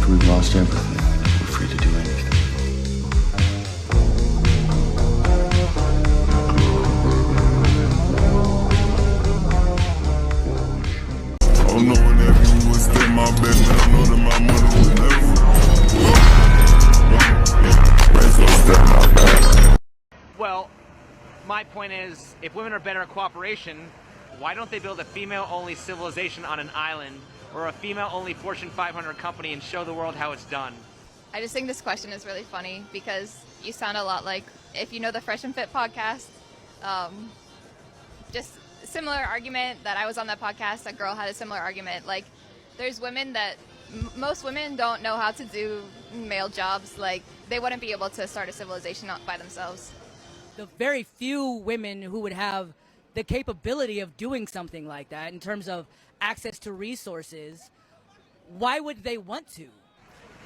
after we've lost everything, we're free to do anything. Oh, no, whenever you would stay my baby, I know that my mother would never. Well, my point is, if women are better at cooperation, why don't they build a female-only civilization on an island or a female-only Fortune 500 company and show the world how it's done? I just think this question is really funny because you sound a lot like, if you know the Fresh and Fit podcast, just similar argument that I was on that podcast, a girl had a similar argument. Like, there's women that, most women don't know how to do male jobs. Like, they wouldn't be able to start a civilization by themselves. The very few women who would have the capability of doing something like that in terms of access to resources, why would they want to?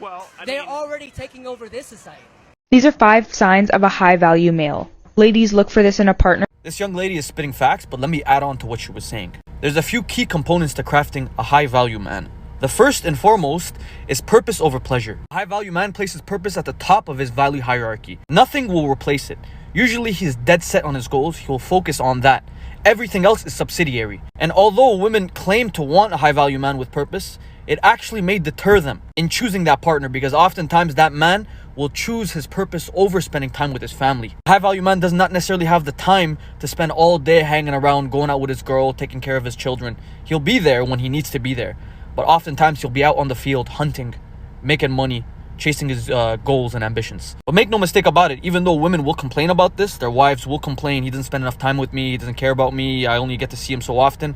Well, they're already taking over this society. These are 5 signs of a high-value male. Ladies, look for this in a partner. This young lady is spitting facts, but let me add on to what she was saying. There's a few key components to crafting a high-value man. The first and foremost is purpose over pleasure. A high-value man places purpose at the top of his value hierarchy. Nothing will replace it. Usually he's dead set on his goals, he'll focus on that. Everything else is subsidiary. And although women claim to want a high-value man with purpose, it actually may deter them in choosing that partner, because oftentimes that man will choose his purpose over spending time with his family. A high-value man does not necessarily have the time to spend all day hanging around, going out with his girl, taking care of his children. He'll be there when he needs to be there. But oftentimes he'll be out on the field hunting, making money, chasing his goals and ambitions. But make no mistake about it, even though women will complain about this, their wives will complain, he doesn't spend enough time with me, he doesn't care about me, I only get to see him so often.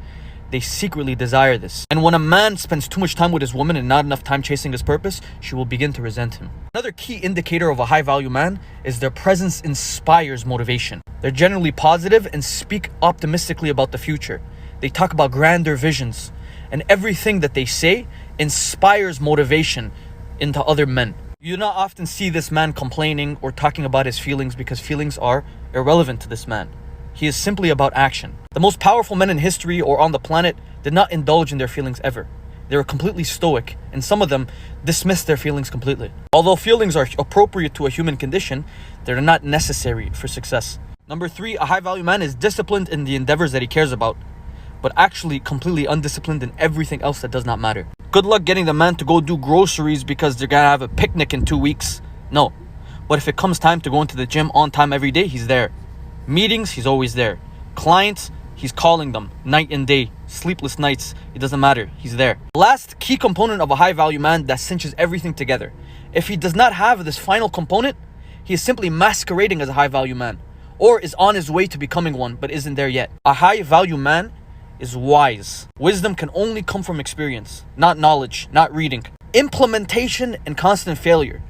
They secretly desire this. And when a man spends too much time with his woman and not enough time chasing his purpose, she will begin to resent him. Another key indicator of a high-value man is their presence inspires motivation. They're generally positive and speak optimistically about the future. They talk about grander visions, and everything that they say inspires motivation into other men. You do not often see this man complaining or talking about his feelings, because feelings are irrelevant to this man. He is simply about action. The most powerful men in history or on the planet did not indulge in their feelings ever. They were completely stoic, and some of them dismissed their feelings completely. Although feelings are appropriate to a human condition, they're not necessary for success. Number 3, a high-value man is disciplined in the endeavors that he cares about, but actually completely undisciplined in everything else that does not matter. Good luck getting the man to go do groceries because they're gonna have a picnic in 2 weeks. No. But if it comes time to go into the gym on time every day, he's there. Meetings, he's always there. Clients, he's calling them night and day. Sleepless nights, it doesn't matter, he's there. Last key component of a high-value man that cinches everything together. If he does not have this final component, he is simply masquerading as a high-value man, or is on his way to becoming one but isn't there yet. A high-value man is wise. Wisdom can only come from experience, not knowledge, not reading. Implementation and constant failure.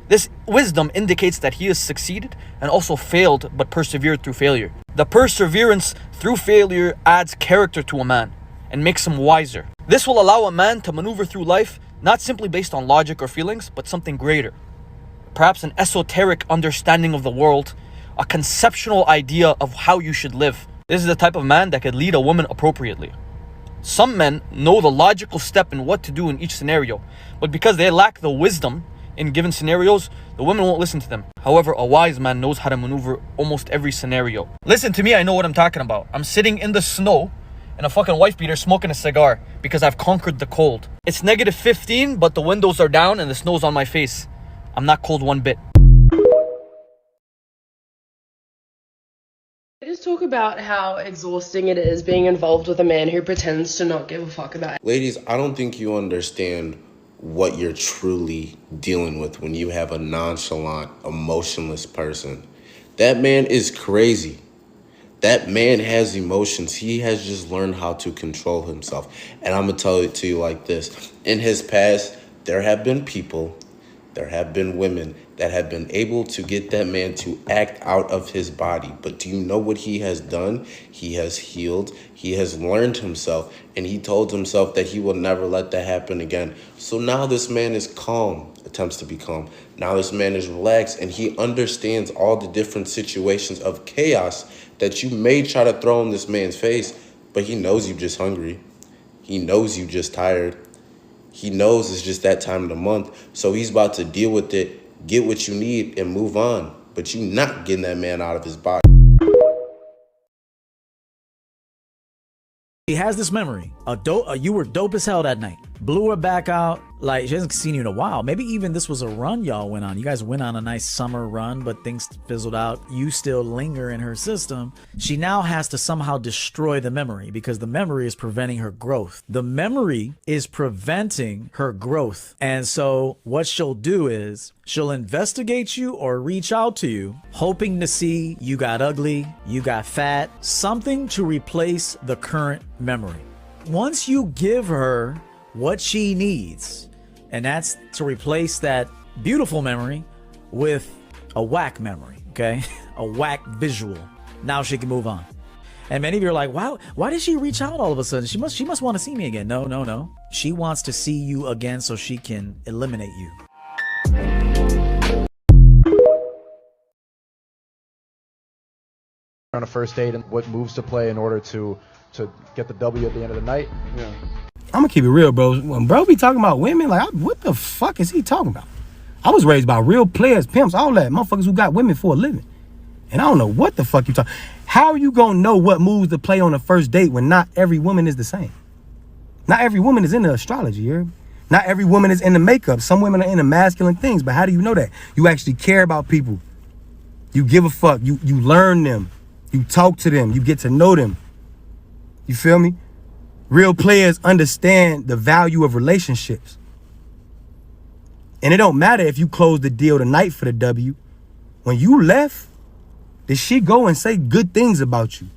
This wisdom indicates that he has succeeded and also failed but persevered through failure. The perseverance through failure adds character to a man and makes him wiser. This will allow a man to maneuver through life not simply based on logic or feelings, but something greater. Perhaps an esoteric understanding of the world, a conceptual idea of how you should live. This is the type of man that could lead a woman appropriately. Some men know the logical step in what to do in each scenario, but because they lack the wisdom in given scenarios, the women won't listen to them. However, a wise man knows how to maneuver almost every scenario. Listen to me, I know what I'm talking about. I'm sitting in the snow in a fucking wife beater smoking a cigar because I've conquered the cold. It's negative 15, but the windows are down and the snow's on my face. I'm not cold one bit. Just talk about how exhausting it is being involved with a man who pretends to not give a fuck about it. Ladies, I don't think you understand what you're truly dealing with when you have a nonchalant, emotionless person. That man is crazy. That man has emotions. He has just learned how to control himself. And I'm going to tell it to you like this. In his past, there have been people, there have been women that have been able to get that man to act out of his body. But do you know what he has done? He has healed. He has learned himself. And he told himself that he will never let that happen again. So now this man is calm, attempts to be calm. Now this man is relaxed, and he understands all the different situations of chaos that you may try to throw in this man's face. But he knows you're just hungry. He knows you're just tired. He knows it's just that time of the month. So he's about to deal with it, get what you need, and move on. But you not getting that man out of his body. He has this memory. You were dope as hell that night. Blew her back out. Like, she hasn't seen you in a while. Maybe even this was a run y'all went on. You guys went on a nice summer run, but things fizzled out. You still linger in her system. She now has to somehow destroy the memory because the memory is preventing her growth. The memory is preventing her growth. And so what she'll do is she'll investigate you or reach out to you, hoping to see you got ugly, you got fat, something to replace the current memory. Once you give her what she needs, and that's to replace that beautiful memory with a whack memory, okay? A whack visual. Now she can move on. And many of you are like, wow, why did she reach out all of a sudden? She must want to see me again. No. She wants to see you again so she can eliminate you. On a first date and what moves to play in order to get the W at the end of the night. Yeah. I'm gonna keep it real, bro. When bro be talking about women, like, what the fuck is he talking about? I was raised by real players, pimps, all that, motherfuckers who got women for a living. And I don't know what the fuck you talking. How are you gonna know what moves to play on a first date when not every woman is the same? Not every woman is into astrology, you hear me? Not every woman is into makeup. Some women are into masculine things, but how do you know that? You actually care about people. You give a fuck. You learn them. You talk to them. You get to know them. You feel me? Real players understand the value of relationships. And it don't matter if you close the deal tonight for the W. When you left, did she go and say good things about you?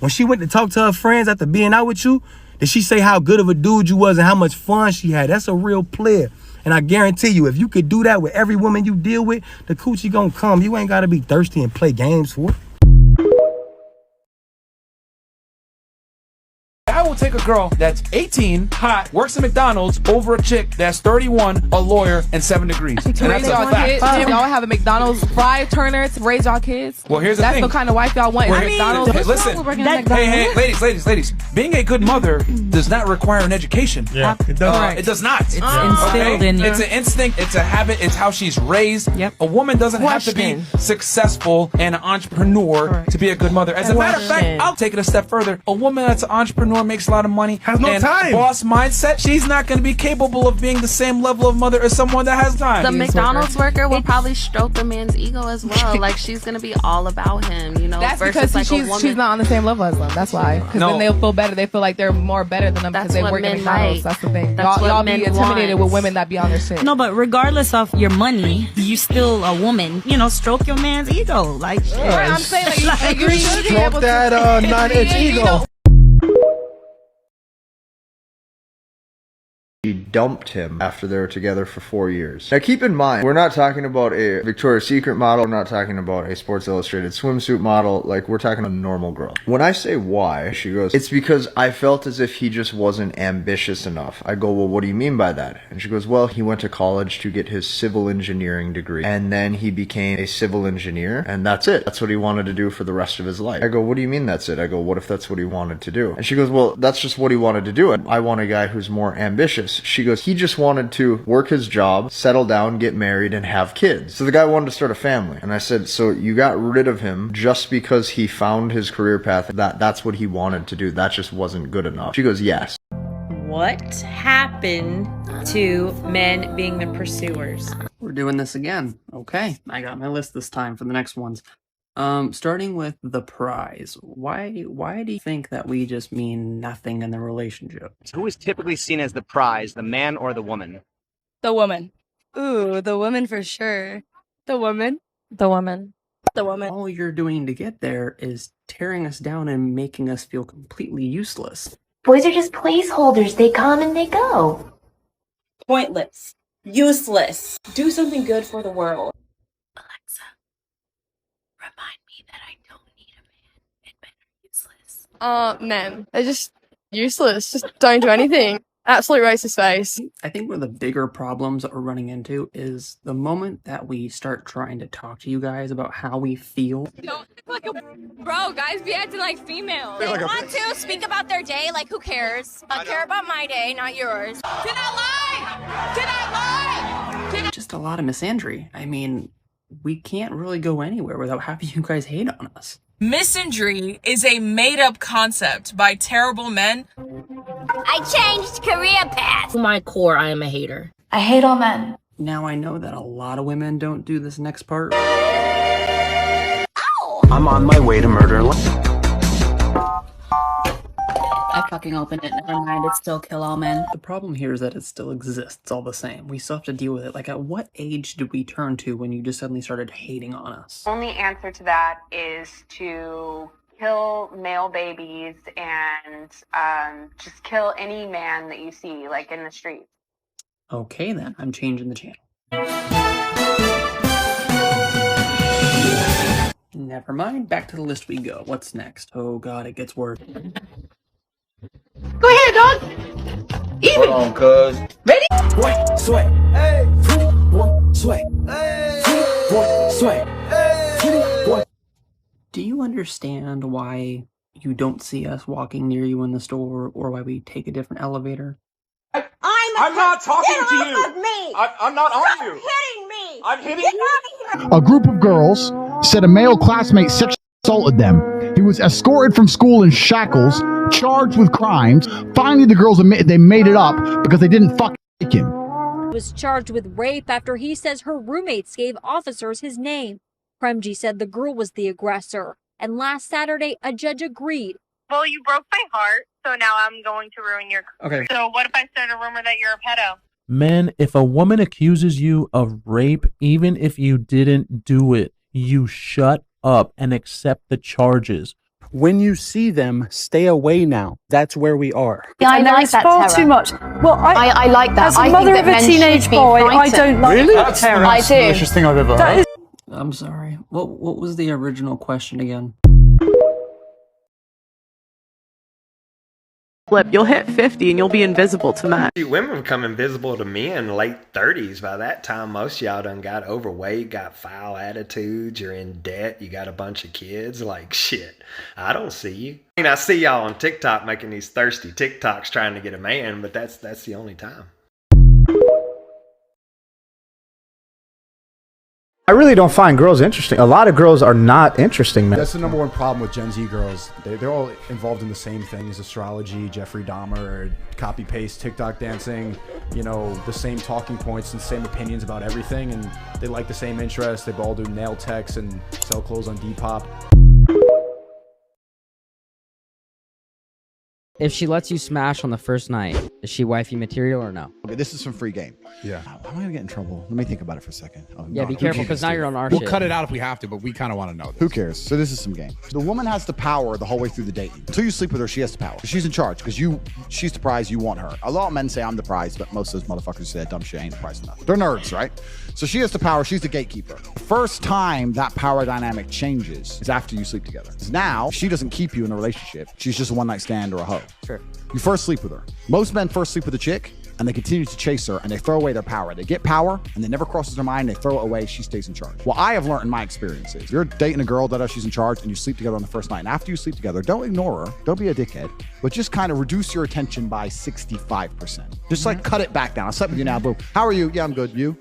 When she went to talk to her friends after being out with you, did she say how good of a dude you was and how much fun she had? That's a real player. And I guarantee you, if you could do that with every woman you deal with, the coochie gonna come. You ain't gotta be thirsty and play games for it. I will take a girl that's 18, hot, works at McDonald's over a chick that's 31, a lawyer, and 7 degrees. And raise y'all kids. Y'all have a McDonald's fry turner to raise y'all kids. Well, here's the That's thing. the kind of wife y'all want. Well, McDonald's. listen, hey, ladies. Being a good mother does not require an education. Yeah, it does. It does not. It's instilled in you. It's an instinct. It's a habit. It's how she's raised. Yep. A woman doesn't have to be successful and an entrepreneur to be a good mother. As a matter of fact, I'll take it a step further. A woman that's an entrepreneur makes a lot of money. Has no time. Boss mindset. She's not going to be capable of being the same level of mother as someone that has time. The McDonald's worker will probably stroke the man's ego as well. Like, she's going to be all about him, you know. That's versus because like she's not on the same level as them. That's why. Because then they'll feel better. They feel like they're more better than them because they work at McDonald's. That's the thing. Y'all be intimidated with women that be on their shit. No, but regardless of your money, you still a woman. You know, stroke your man's ego. Like, right, I'm saying like you should be able Stroke that to 9-inch ego. She dumped him after they were together for 4 years. Now keep in mind, we're not talking about a Victoria's Secret model, we're not talking about a Sports Illustrated swimsuit model, like we're talking a normal girl. When I say why, she goes, it's because I felt as if he just wasn't ambitious enough. I go, well, what do you mean by that? And she goes, well, he went to college to get his civil engineering degree, and then he became a civil engineer, and that's it. That's what he wanted to do for the rest of his life. I go, what do you mean that's it? I go, what if that's what he wanted to do? And she goes, well, that's just what he wanted to do. I want a guy who's more ambitious. She goes, he just wanted to work his job, settle down, get married, and have kids. So the guy wanted to start a family. And I said, so you got rid of him just because he found his career path, that's what he wanted to do. That just wasn't good enough. She goes, yes. What happened to men being the pursuers? We're doing this again. Okay, I got my list this time for the next ones. Starting with the prize. Why do you think that we just mean nothing in the relationship? Who is typically seen as the prize, the man or the woman? The woman. Ooh, the woman for sure. The woman. The woman. The woman. All you're doing to get there is tearing us down and making us feel completely useless. Boys are just placeholders. They come and they go. Pointless. Useless. Do something good for the world. Men. They're just useless. Just don't do anything. Absolute racist face. I think one of the bigger problems that we're running into is the moment that we start trying to talk to you guys about how we feel. Don't act like a bro, guys be acting like females. They want to speak about their day, like who cares? I care about my day, not yours. Did I lie? Did I lie? Just a lot of misandry. I mean, we can't really go anywhere without having you guys hate on us. Misandry is a made-up concept by terrible men. I changed career paths. To my core, I am a hater. I hate all men. Now I know that a lot of women don't do this next part. I'm on my way to murder. I fucking opened it. Never mind. It's still kill all men. The problem here is that it still exists all the same. We still have to deal with it. Like, at what age did we turn to when you just suddenly started hating on us? Only answer to that is to kill male babies and just kill any man that you see, like, in the street. Okay, then. I'm changing the channel. Never mind. Back to the list we go. What's next? Oh god, it gets worse. Go ahead, dog. Eat Hold on, cuz. Ready? Boy, sweat. Hey. Boy, sweat. Hey. Boy, sweat. Hey. Boy. Do you understand why you don't see us walking near you in the store, or why we take a different elevator? I'm not talking to you. Of me. I'm not on you. Hitting me. I'm hitting you. A group of girls said a male classmate sexually assaulted them. He was escorted from school in shackles, charged with crimes. Finally, the girls admitted they made it up because they didn't fucking like him. Was charged with rape after he says her roommates gave officers his name. Premji said the girl was the aggressor, and last Saturday, a judge agreed. Well, you broke my heart, so now I'm going to ruin your career. Okay. So what if I start a rumor that you're a pedo? Men, if a woman accuses you of rape, even if you didn't do it, you shut up and accept the charges. When you see them, stay away now. That's where we are. Yeah, I like that, far Tara. too much. Well, I like that. As a I mother think of that a men teenage should be boy, I frightened. don't like Really? that, Tara. I do. Delicious thing I've ever heard. I'm sorry. What was the original question again? Flip, you'll hit 50 and you'll be invisible to men. Women become invisible to men late 30s. By that time, most of y'all done got overweight, got foul attitudes, you're in debt, you got a bunch of kids. Like, shit, I don't see you. I mean, I see y'all on TikTok making these thirsty TikToks trying to get a man, but that's the only time. I really don't find girls interesting. A lot of girls are not interesting, man. That's the number one problem with Gen Z girls. They're all involved in the same things: astrology, Jeffrey Dahmer, copy paste, TikTok dancing. You know, the same talking points and same opinions about everything, and they like the same interests. They all do nail techs and sell clothes on Depop. If she lets you smash on the first night, is she wifey material or no? Okay, this is some free game. Yeah. How am I gonna get in trouble? Let me think about it for a second. Oh, Yeah, no, be who careful, cares, because now dude? you're on our We'll shit. cut it out if we have to, but we kind of want to know this. Who cares? So this is some game. The woman has the power the whole way through the date. Until you sleep with her, she has the power. She's in charge because she's the prize, you want her. A lot of men say I'm the prize, but most of those motherfuckers say that dumb shit ain't the prize enough. They're nerds, right? So she has the power, she's the gatekeeper. The first time that power dynamic changes is after you sleep together. 'Cause now, she doesn't keep you in a relationship. She's just a one-night stand or a hoe. Sure. You first sleep with her. Most men first sleep with a chick, and they continue to chase her, and they throw away their power. They get power, and it never crosses their mind. They throw it away. She stays in charge. What I have learned in my experience is, you're dating a girl that she's in charge, and you sleep together on the first night. And after you sleep together, don't ignore her. Don't be a dickhead, but just kind of reduce your attention by 65%. Just like cut it back down. I slept with you now, boo. How are you? Yeah, I'm good. You?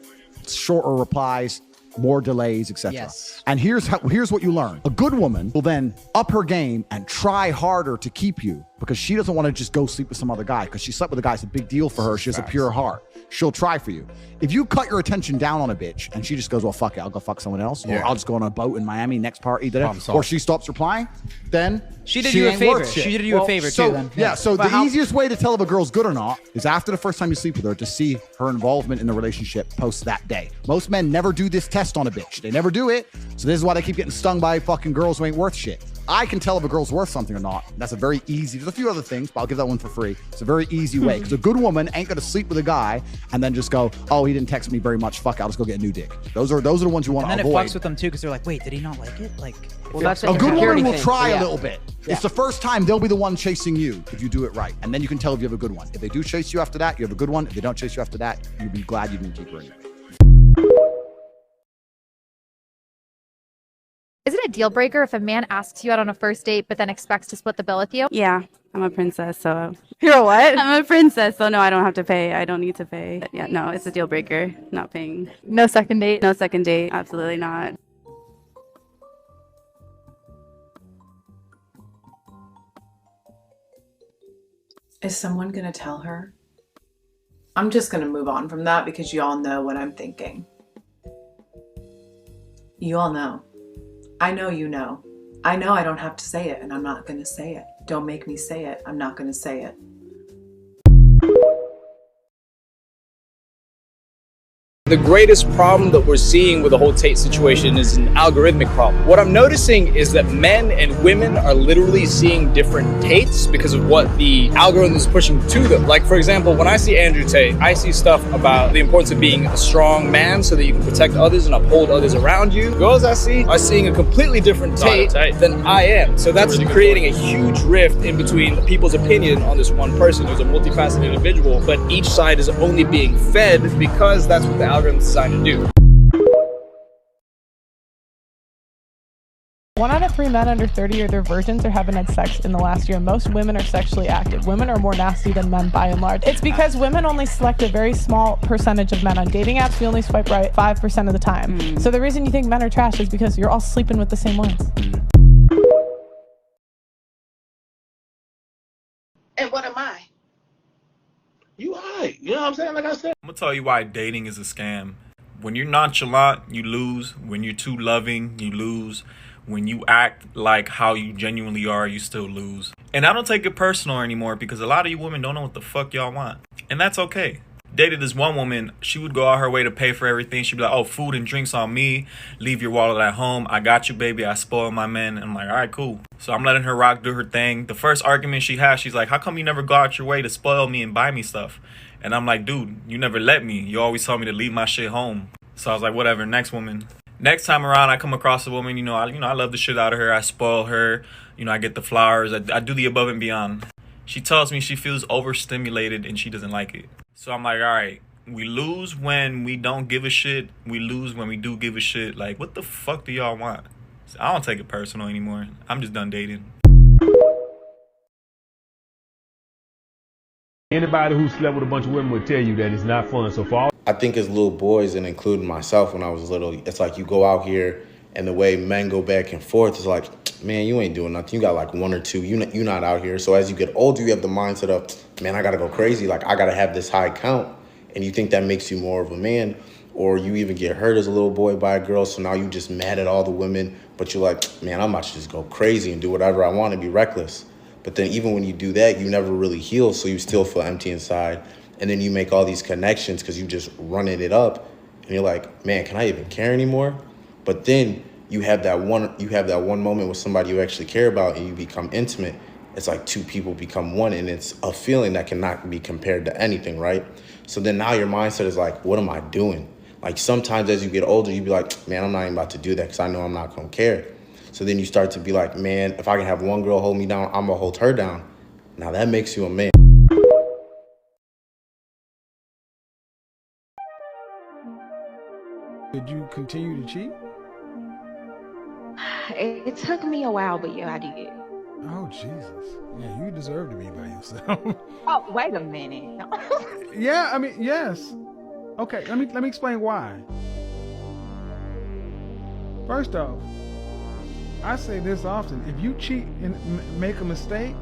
Shorter replies, more delays, etc. Yes. And here's what you learn. A good woman will then up her game and try harder to keep you, because she doesn't want to just go sleep with some other guy, because she slept with a guy. It's a big deal for her. She has a pure heart. She'll try for you. If you cut your attention down on a bitch and she just goes, well, fuck it, I'll go fuck someone else, or I'll just go on a boat in Miami next party, or she stops replying, then She did you a ain't favor. worth shit. She did you a favor so, too, then. Yeah, so But the easiest way to tell if a girl's good or not is after the first time you sleep with her, to see her involvement in the relationship post that day. Most men never do this test on a bitch. They never do it. So this is why they keep getting stung by fucking girls who ain't worth shit. I can tell if a girl's worth something or not. That's a very easy, there's a few other things, but I'll give that one for free. It's a very easy way, because a good woman ain't gonna sleep with a guy and then just go, oh, he didn't text me very much, fuck, I'll just go get a new dick. Those are the ones you want to And then avoid. it fucks with them too, because they're like, wait, did he not like it? Like, well, that's a good woman will try a little bit. It's the first time they'll be the one chasing you if you do it right. And then you can tell if you have a good one. If they do chase you after that, you have a good one. If they don't chase you after that, you'll be glad you didn't keep her anyway. Is it a deal breaker if a man asks you out on a first date but then expects to split the bill with you? Yeah, I'm a princess, so. You're a what? I'm a princess, so no, I don't have to pay. I don't need to pay. But yeah, no, it's a deal breaker, not paying. No second date? No second date, absolutely not. Is someone gonna tell her? I'm just gonna move on from that because you all know what I'm thinking. You all know. I know you know. I know I don't have to say it, and I'm not gonna say it. Don't make me say it. I'm not gonna say it. The greatest problem that we're seeing with the whole Tate situation is an algorithmic problem. What I'm noticing is that men and women are literally seeing different Tates because of what the algorithm is pushing to them. Like, for example, when I see Andrew Tate, I see stuff about the importance of being a strong man so that you can protect others and uphold others around you. Girls I see are seeing a completely different Tate than I am. So that's creating a huge rift in between people's opinion on this one person who's a multifaceted individual, but each side is only being fed because that's what the algorithm is designed to do. 1 out of 3 men under 30 are their virgins or haven't had sex in the last year. Most women are sexually active. Women are more nasty than men by and large. It's because women only select a very small percentage of men. On dating apps, we only swipe right 5% of the time. So the reason you think men are trash is because you're all sleeping with the same ones. And what am I? You alright, you know what I'm saying? Like I said. I'm gonna tell you why dating is a scam. When you're nonchalant, you lose. When you're too loving, you lose. When you act like how you genuinely are, you still lose. And I don't take it personal anymore because a lot of you women don't know what the fuck y'all want. And that's okay. Dated this one woman, she would go out her way to pay for everything. She'd be like, oh, food and drinks on me. Leave your wallet at home. I got you, baby. I spoil my men. And I'm like, all right, cool. So I'm letting her rock, do her thing. The first argument she has, she's like, how come you never go out your way to spoil me and buy me stuff? And I'm like, dude, you never let me. You always told me to leave my shit home. So I was like, whatever, next woman. Next time around, I come across a woman, I love the shit out of her. I spoil her. I get the flowers. I do the above and beyond. She tells me she feels overstimulated and she doesn't like it. So I'm like, all right, we lose when we don't give a shit. We lose when we do give a shit. Like, what the fuck do y'all want? So I don't take it personal anymore. I'm just done dating. Anybody who slept with a bunch of women would tell you that it's not fun. So for all I think as little boys, and including myself when I was little, it's like you go out here and the way men go back and forth is like, man, you ain't doing nothing. You got like 1 or 2. You're not out here. So as you get older, you have the mindset of, man, I got to go crazy. Like, I got to have this high count. And you think that makes you more of a man. Or you even get hurt as a little boy by a girl. So now you just mad at all the women. But you're like, man, I'm about to just go crazy and do whatever I want and be reckless. But then even when you do that, you never really heal. So you still feel empty inside. And then you make all these connections because you just running it up. And you're like, man, can I even care anymore? But then you have that one moment with somebody you actually care about and you become intimate. It's like 2 people become one, and it's a feeling that cannot be compared to anything, right? So then now your mindset is like, what am I doing? Like sometimes as you get older, you be like, man, I'm not even about to do that because I know I'm not going to care. So then you start to be like, man, if I can have one girl hold me down, I'm going to hold her down. Now that makes you a man. Did you continue to cheat? It took me a while, but yeah, I did. Oh, Jesus. Yeah, you deserve to be by yourself. Oh, wait a minute. Yeah, I mean, yes. Okay, let me explain why. First off, I say this often. If you cheat and make a mistake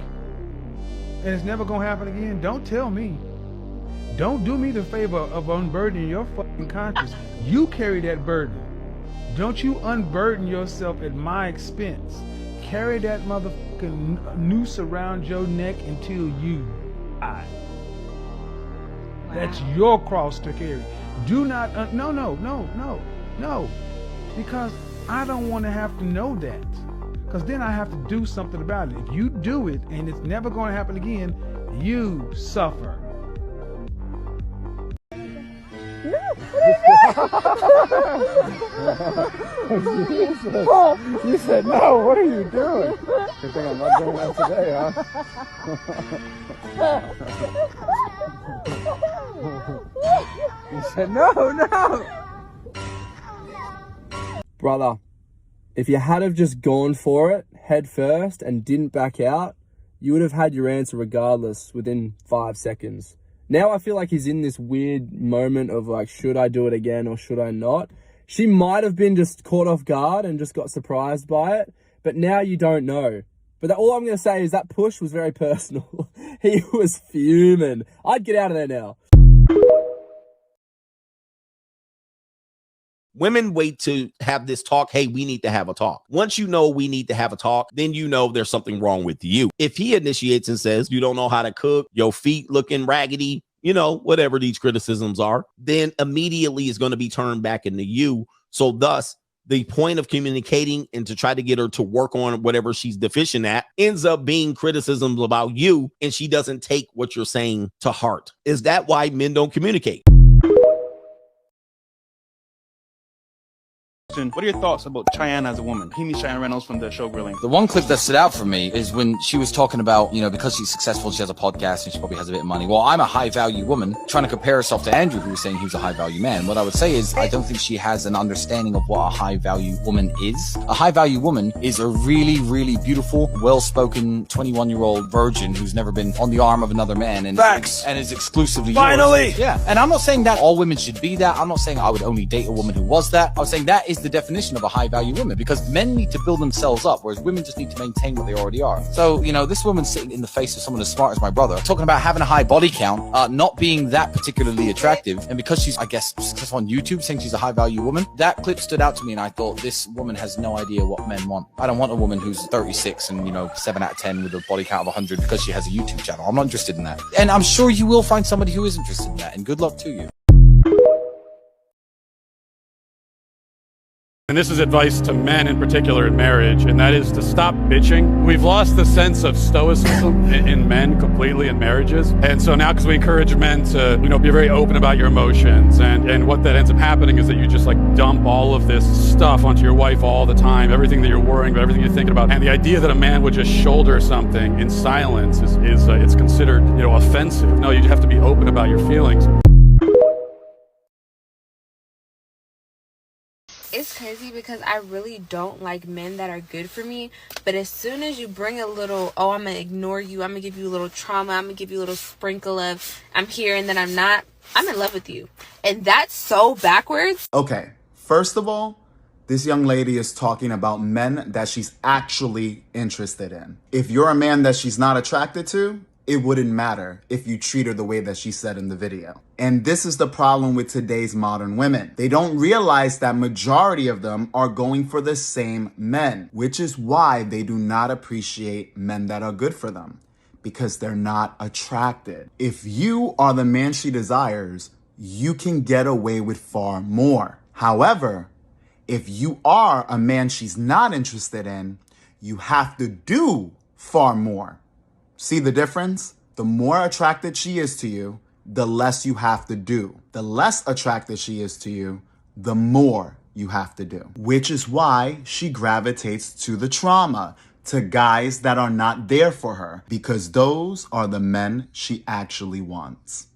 and it's never going to happen again, don't tell me. Don't do me the favor of unburdening your fucking conscience. You carry that burden. Don't you unburden yourself at my expense. Carry that motherfucking noose around your neck until you die. Wow. That's your cross to carry. Do not, no. Because I don't want to have to know that. Because then I have to do something about it. If you do it and it's never going to happen again, you suffer. You said no. What are you doing? Good thing I'm not doing that today, huh? You said no. Brother, if you had have just gone for it head first and didn't back out, you would have had your answer regardless within 5 seconds. Now I feel like he's in this weird moment of like, should I do it again or should I not? She might have been just caught off guard and just got surprised by it, but now you don't know. But all I'm going to say is that push was very personal. He was fuming. I'd get out of there now. Women wait to have this talk. Hey, we need to have a talk. Once you know we need to have a talk, then you know there's something wrong with you. If he initiates and says, you don't know how to cook, your feet looking raggedy, you know, whatever these criticisms are, then immediately is going to be turned back into you. So thus, the point of communicating and to try to get her to work on whatever she's deficient at ends up being criticisms about you, and she doesn't take what you're saying to heart. Is that why men don't communicate? What are your thoughts about Cheyenne as a woman? He means Cheyenne Reynolds from the show Grilling. The one clip that stood out for me is when she was talking about, you know, because she's successful, she has a podcast and she probably has a bit of money. Well, I'm a high value woman, trying to compare herself to Andrew, who was saying he was a high value man. What I would say is I don't think she has an understanding of what a high value woman is. A high value woman is a really, really beautiful, well-spoken 21-year-old virgin who's never been on the arm of another man and is exclusively Finally! yours. Yeah. And I'm not saying that all women should be that. I'm not saying I would only date a woman who was that. I was saying that is the definition of a high value woman, because men need to build themselves up, whereas women just need to maintain what they already are. So, you know, this woman's sitting in the face of someone as smart as my brother, talking about having a high body count, not being that particularly attractive, and because she's, I guess, successful on YouTube, saying she's a high value woman, that clip stood out to me, and I thought, this woman has no idea what men want. I don't want a woman who's 36 and, you know, 7 out of 10 with a body count of 100 because she has a YouTube channel. I'm not interested in that. And I'm sure you will find somebody who is interested in that, and good luck to you. And this is advice to men in particular in marriage, and that is to stop bitching. We've lost the sense of stoicism in men completely in marriages. And so now, because we encourage men to, you know, be very open about your emotions, and what that ends up happening is that you just like dump all of this stuff onto your wife all the time, everything that you're worrying about, everything you're thinking about. And the idea that a man would just shoulder something in silence is it's considered, you know, offensive. No, you have to be open about your feelings. It's crazy because I really don't like men that are good for me, but as soon as you bring a little, oh, I'm gonna ignore you, I'm gonna give you a little trauma, I'm gonna give you a little sprinkle of I'm here and then I'm not, I'm in love with you. And that's so backwards. Okay, first of all, this young lady is talking about men that she's actually interested in. If you're a man that she's not attracted to, it wouldn't matter if you treat her the way that she said in the video. And this is the problem with today's modern women. They don't realize that majority of them are going for the same men, which is why they do not appreciate men that are good for them, because they're not attracted. If you are the man she desires, you can get away with far more. However, if you are a man she's not interested in, you have to do far more. See the difference? The more attracted she is to you, the less you have to do. The less attracted she is to you, the more you have to do. Which is why she gravitates to the trauma, to guys that are not there for her, because those are the men she actually wants.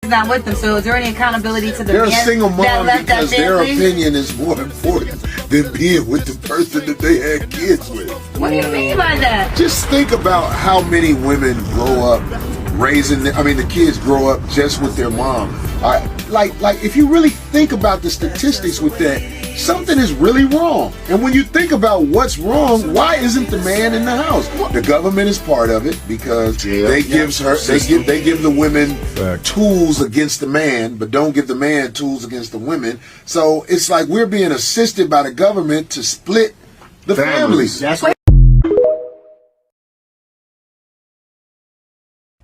Not with them, so is there any accountability to the They're men a single that mom left because that their family? opinion is more important than being with the person that they had kids with. What do you mean by that? Just think about how many women grow up raising, the kids grow up just with their mom. Like if you really think about the statistics with that, something is really wrong. And when you think about what's wrong, why isn't the man in the house? The government is part of it because they give the women tools against the man, but don't give the man tools against the women. So it's like we're being assisted by the government to split the families. That's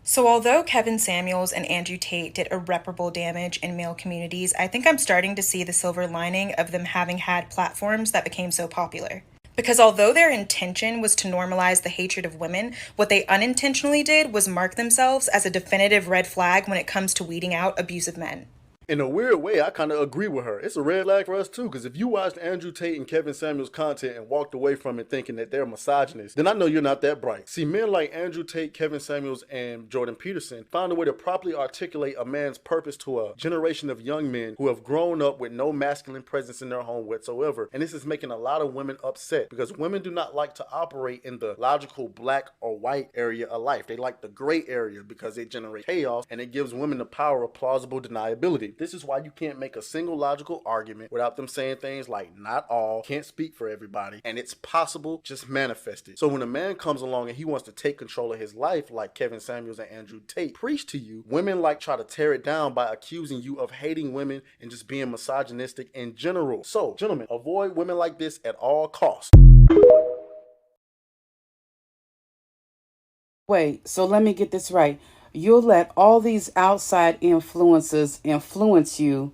So although Kevin Samuels and Andrew Tate did irreparable damage in male communities, I think I'm starting to see the silver lining of them having had platforms that became so popular. Because although their intention was to normalize the hatred of women, what they unintentionally did was mark themselves as a definitive red flag when it comes to weeding out abusive men. In a weird way, I kind of agree with her. It's a red flag for us too, because if you watched Andrew Tate and Kevin Samuels content and walked away from it thinking that they're misogynists, then I know you're not that bright. See, men like Andrew Tate, Kevin Samuels, and Jordan Peterson found a way to properly articulate a man's purpose to a generation of young men who have grown up with no masculine presence in their home whatsoever. And this is making a lot of women upset, because women do not like to operate in the logical black or white area of life. They like the gray area because it generates chaos and it gives women the power of plausible deniability. This is why you can't make a single logical argument without them saying things like not all, can't speak for everybody, and it's possible, just manifest it. So when a man comes along and he wants to take control of his life like Kevin Samuels and Andrew Tate preach to you, women like try to tear it down by accusing you of hating women and just being misogynistic in general. So gentlemen, avoid women like this at all costs. Wait, so let me get this right. You'll let all these outside influences influence you,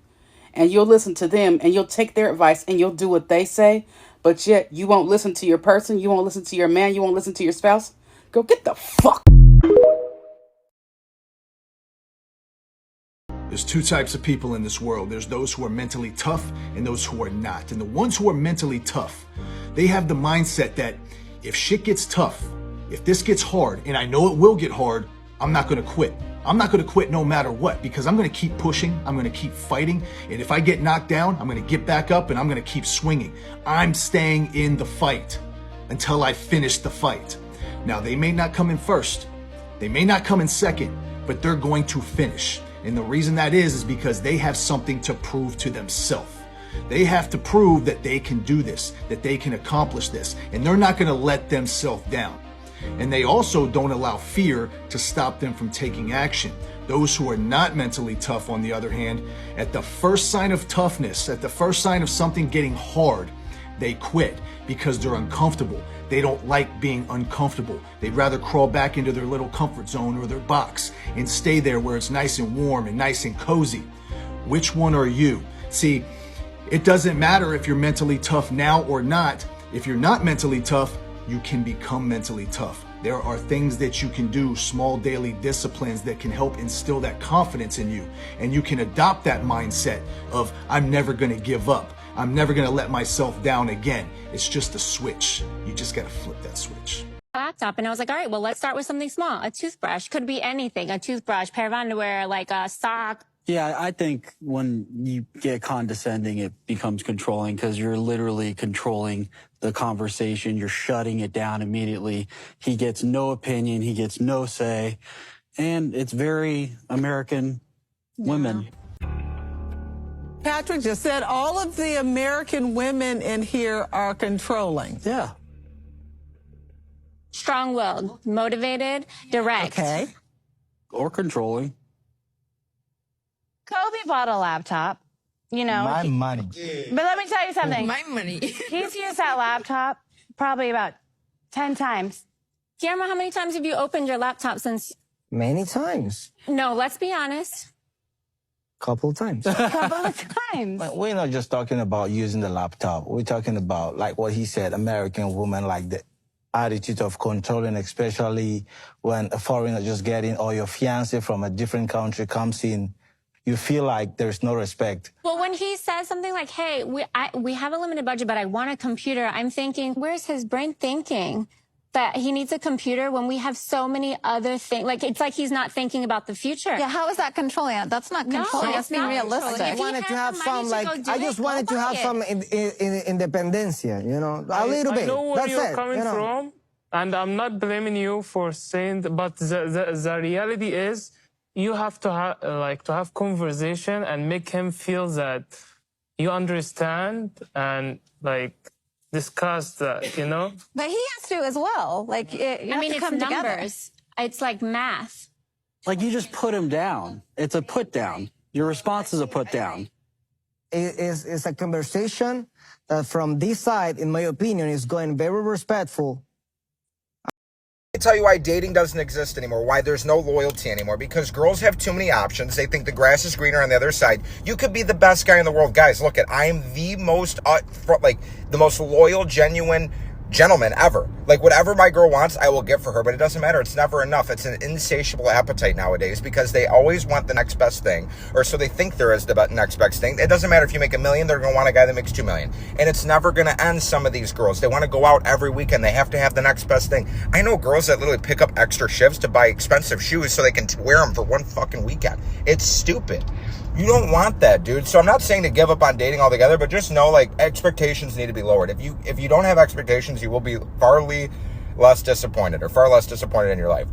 and you'll listen to them, and you'll take their advice, and you'll do what they say, but yet you won't listen to your person, you won't listen to your man, you won't listen to your spouse? Go get the fuck. There's two types of people in this world. There's those who are mentally tough and those who are not. And the ones who are mentally tough, they have the mindset that if shit gets tough, if this gets hard, and I know it will get hard, I'm not going to quit. I'm not going to quit no matter what, because I'm going to keep pushing. I'm going to keep fighting. And if I get knocked down, I'm going to get back up and I'm going to keep swinging. I'm staying in the fight until I finish the fight. Now, they may not come in first. They may not come in second, but they're going to finish. And the reason that is because they have something to prove to themselves. They have to prove that they can do this, that they can accomplish this, and they're not going to let themselves down. And they also don't allow fear to stop them from taking action. Those who are not mentally tough, on the other hand, at the first sign of toughness, at the first sign of something getting hard, they quit because they're uncomfortable. They don't like being uncomfortable. They'd rather crawl back into their little comfort zone or their box and stay there where it's nice and warm and nice and cozy. Which one are you? See, it doesn't matter if you're mentally tough now or not. If you're not mentally tough, you can become mentally tough. There are things that you can do, small daily disciplines that can help instill that confidence in you. And you can adopt that mindset of, I'm never gonna give up. I'm never gonna let myself down again. It's just a switch. You just gotta flip that switch. Laptop, and I was like, all right, well, let's start with something small. A toothbrush could be anything. A toothbrush, pair of underwear, like a sock. Yeah, I think when you get condescending, it becomes controlling because you're literally controlling the conversation. You're shutting it down immediately. He gets no opinion. He gets no say. And it's very American women. Patrick just said all of the American women in here are controlling. Yeah. Strong-willed, motivated, direct. Okay. Or controlling. Kobe bought a laptop, you know. My money. But let me tell you something. My money. He's used that laptop probably about 10 times. Guillermo, how many times have you opened your laptop since? Many times. No, let's be honest. Couple times. Couple of times. But we're not just talking about using the laptop. We're talking about, like what he said, American women, like the attitude of controlling, especially when a foreigner just getting or your fiancé from a different country comes in. You feel like there's no respect. Well, when he says something like, hey, we have a limited budget, but I want a computer, I'm thinking, where's his brain thinking that he needs a computer when we have so many other things? Like, it's like he's not thinking about the future. Yeah, how is that controlling? That's not controlling. That's being realistic. I wanted to have some, like, I just wanted to have some independencia, you know, a little bit. I know where That's you're it, coming you know? from, and I'm not blaming you for saying that, but the reality is, you have to have conversation and make him feel that you understand and like discuss that, you know. But he has to as well. Like, you have to come it's together. numbers. It's like math. Like you just put him down. It's a put down. Your response is a put down. It's a conversation that from this side, in my opinion, is going very respectful. tell you why dating doesn't exist anymore, why there's no loyalty anymore, because girls have too many options. They think the grass is greener on the other side. You could be the best guy in the world. Guys, look I am the most the most loyal, genuine gentleman ever. Like, whatever my girl wants, I will get for her, but it doesn't matter. It's never enough. It's an insatiable appetite nowadays because they always want the next best thing, or so they think there is the next best thing. It doesn't matter if you make $1 million, they're going to want a guy that makes $2 million. And it's never going to end. Some of these girls, they want to go out every weekend. They have to have the next best thing. I know girls that literally pick up extra shifts to buy expensive shoes so they can wear them for one fucking weekend. It's stupid. You don't want that, dude. So I'm not saying to give up on dating altogether, but just know, like, expectations need to be lowered. If you don't have expectations, you will be far less disappointed in your life.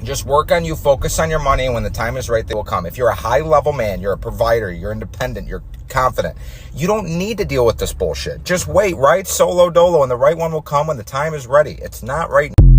Just work on you, focus on your money, and when the time is right, they will come. If you're a high-level man, you're a provider, you're independent, you're confident, you don't need to deal with this bullshit. Just wait, right? Solo dolo, and the right one will come when the time is ready. It's not right now.